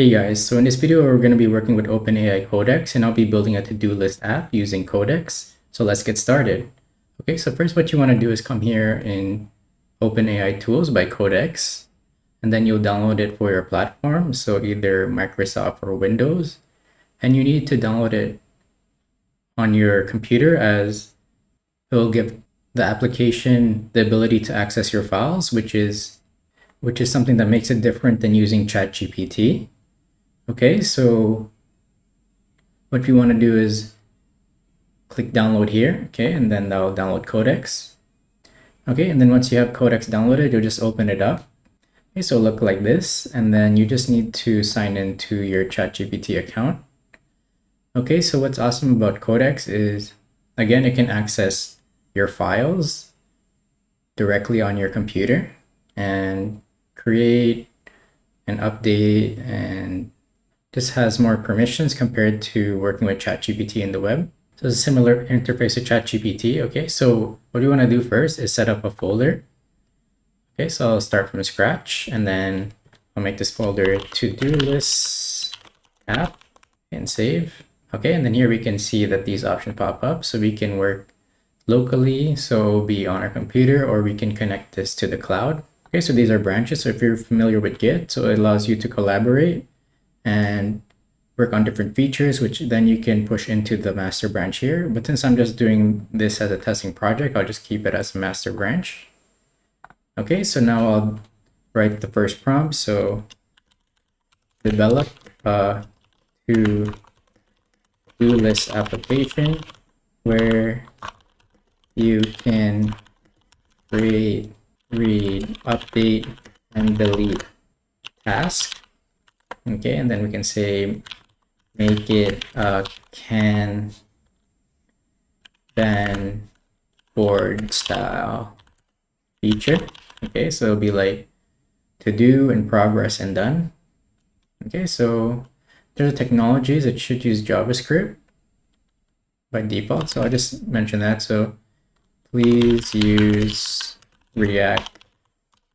Hey guys, so in this video we're going to be working with OpenAI Codex and I'll be building a to-do list app using Codex. So let's get started. Okay, so first what you want to do is come here in OpenAI Tools by Codex and then you'll download it for your platform, so either Microsoft or Windows. And you need to download it on your computer as it will give the application the ability to access your files, which is something that makes it different than using ChatGPT. Okay, so what we want to do is click download here, okay, and then that'll download Codex. Okay, and then once you have Codex downloaded, you'll just open it up. Okay, so it'll look like this, and then you just need to sign into your ChatGPT account. Okay, so what's awesome about Codex is, again, it can access your files directly on your computer and create and update, and just has more permissions compared to working with ChatGPT in the web. So it's a similar interface to ChatGPT. Okay, so what we want to do first is set up a folder. Okay, so I'll start from scratch and then I'll make this folder to-do list app and save. Okay, and then here we can see that these options pop up, so we can work locally, so be on our computer, or we can connect this to the cloud. Okay, so these are branches. So if you're familiar with Git, so it allows you to collaborate and work on different features, which then you can push into the master branch here. But since I'm just doing this as a testing project, I'll just keep it as a master branch. Okay, so now I'll write the first prompt. So develop to-do list application where you can create, read, update, and delete tasks. Okay, and then we can say make it a Kanban board style feature. Okay, so it'll be like to do, in progress, and done. Okay, so there's technologies that should use JavaScript by default, so I just mentioned that. So please use React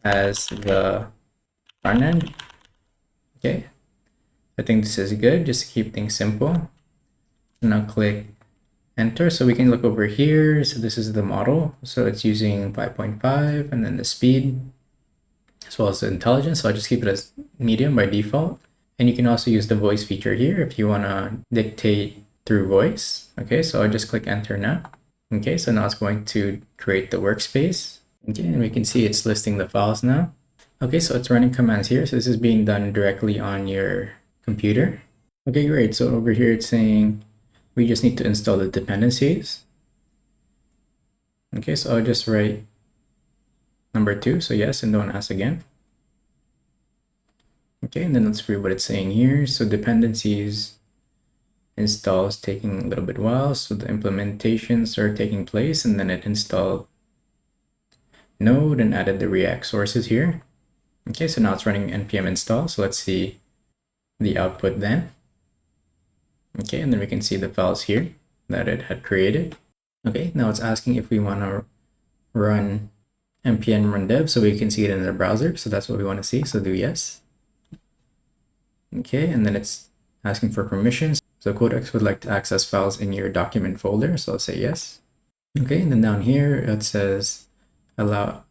as the front end. Okay, I think this is good, just to keep things simple. And I'll click enter, so we can look over here. So this is the model, so it's using 5.5, and then the speed as well as the intelligence, so I just keep it as medium by default. And you can also use the voice feature here if you want to dictate through voice. Okay, so I'll just click enter now. Okay, so now it's going to create the workspace. Okay, and we can see it's listing the files now. Okay, so it's running commands here, so this is being done directly on your computer. Okay, great. So over here it's saying we just need to install the dependencies. Okay, so I'll just write number 2, so yes, and don't ask again. Okay, and then let's read what it's saying here. So dependencies install is taking a little bit while, so the implementations are taking place, and then it installed Node and added the React sources here. Okay, so now it's running npm install, so let's see the output then. Okay, and then we can see the files here that it had created. Okay, now it's asking if we want to run npm run dev, so we can see it in the browser, so that's what we want to see, so do yes. Okay, and then it's asking for permissions. So Codex would like to access files in your document folder, so I'll say yes. Okay, and then down here it says allow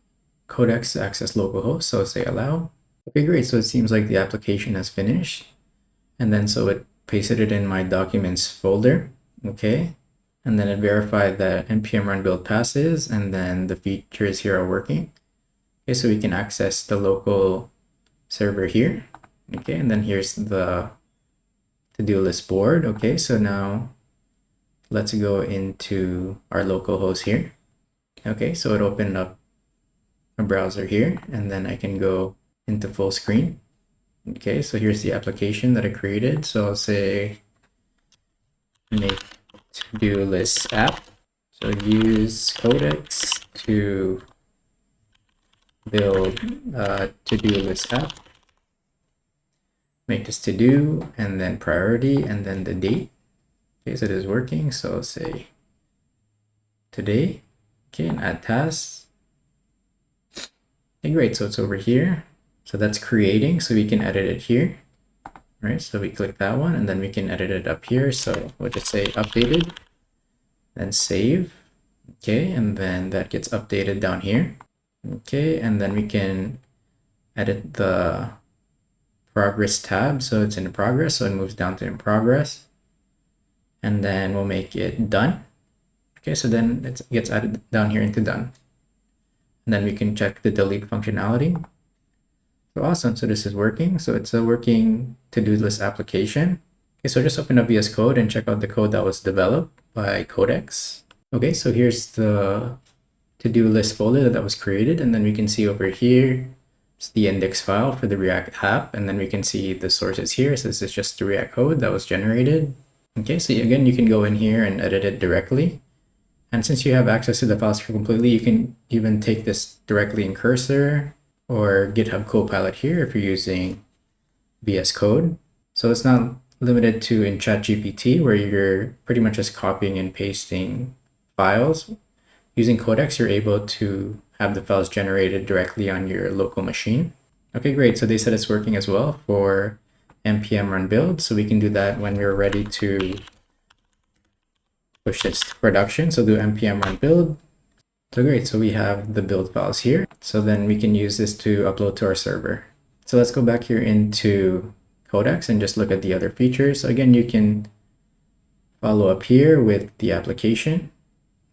Codex to access localhost, so I'll say allow. Okay, great, so it seems like the application has finished. And then so it pasted it in my documents folder. Okay, and then it verified that npm run build passes, and then the features here are working. Okay, so we can access the local server here. Okay, and then here's the to-do list board. Okay, so now let's go into our local host here. Okay, so it opened up a browser here, and then I can go into full screen. Okay, so here's the application that I created. So I'll say make to-do list app. So use Codex to build a to-do list app. Make this to do, and then priority, and then the date. Okay, so it is working, so I'll say today. Okay, and add tasks. Okay, great, so it's over here. So that's creating, so we can edit it here. right? So we click that one and then we can edit it up here. So we'll just say updated, then save. Okay, and then that gets updated down here. Okay, and then we can edit the progress tab. So it's in progress, so it moves down to in progress. And then we'll make it done. Okay, so then it gets added down here into done. And then we can check the delete functionality. So awesome, so this is working. So it's a working to-do list application. Okay, so just open up VS Code and check out the code that was developed by Codex. Okay, so here's the to-do list folder that was created. And then we can see over here, it's the index file for the React app. And then we can see the sources here. So this is just the React code that was generated. Okay, so again, you can go in here and edit it directly. And since you have access to the files completely, you can even take this directly in Cursor or GitHub Copilot here if you're using VS Code. So it's not limited to in ChatGPT where you're pretty much just copying and pasting files. Using Codex, you're able to have the files generated directly on your local machine. Okay, great. So they said it's working as well for npm run build. So we can do that when we're ready to push this to production. So do npm run build. So great. So we have the build files here. So then we can use this to upload to our server. So let's go back here into Codex and just look at the other features. So again, you can follow up here with the application.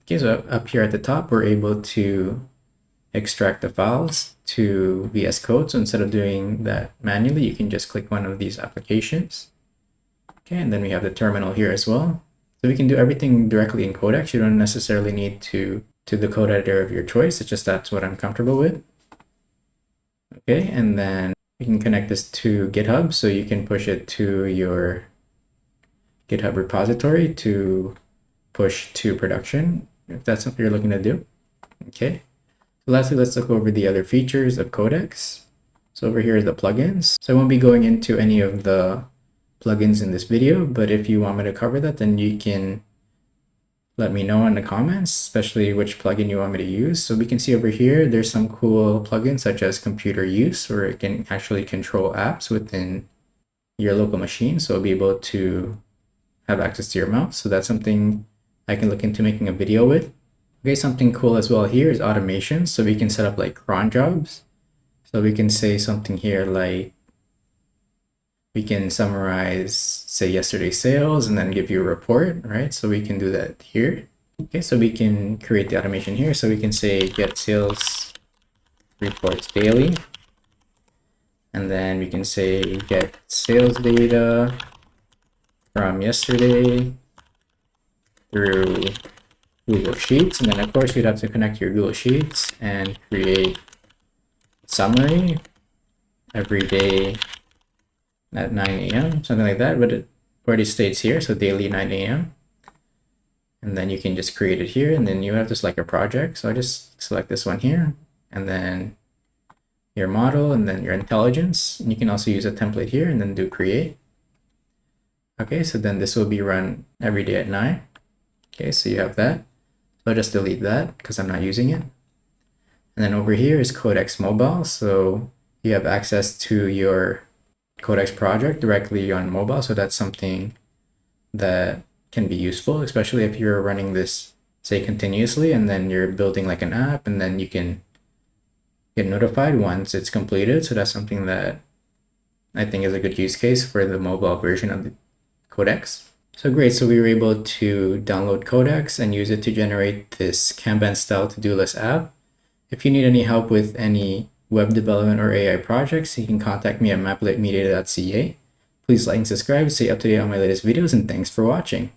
Okay, so up here at the top, we're able to extract the files to VS Code. So instead of doing that manually, you can just click one of these applications. Okay, and then we have the terminal here as well. So we can do everything directly in Codex. You don't necessarily need to the code editor of your choice. It's just that's what I'm comfortable with. Okay, and then you can connect this to GitHub. So you can push it to your GitHub repository to push to production, if that's something you're looking to do. Okay. So lastly, let's look over the other features of Codex. So over here is the plugins. So I won't be going into any of the plugins in this video, but if you want me to cover that, then you can let me know in the comments, especially which plugin you want me to use. So we can see over here, there's some cool plugins such as computer use, where it can actually control apps within your local machine. So be able to have access to your mouse. So that's something I can look into making a video with. Okay, something cool as well here is automation. So we can set up like cron jobs. So we can say something here like, we can summarize, say, yesterday's sales and then give you a report, right? So we can do that here. Okay, so we can create the automation here. So we can say get sales reports daily. And then we can say get sales data from yesterday through Google Sheets. And then of course you'd have to connect your Google Sheets and create summary every day at 9 a.m., something like that, but it already states here, so daily 9 a.m. And then you can just create it here, and then you have to select a project. So I just select this one here, and then your model, and then your intelligence. And you can also use a template here, and then do create. Okay, so then this will be run every day at 9. Okay, so you have that. So I'll just delete that because I'm not using it. And then over here is Codex Mobile. So you have access to your Codex project directly on mobile. So that's something that can be useful, especially if you're running this, say, continuously, and then you're building like an app, and then you can get notified once it's completed. So that's something that I think is a good use case for the mobile version of the Codex. So great. So we were able to download Codex and use it to generate this Kanban style to-do list app. If you need any help with any web development or AI projects, you can contact me at mapletmedia.ca. Please like and subscribe to stay up to date on my latest videos, and thanks for watching.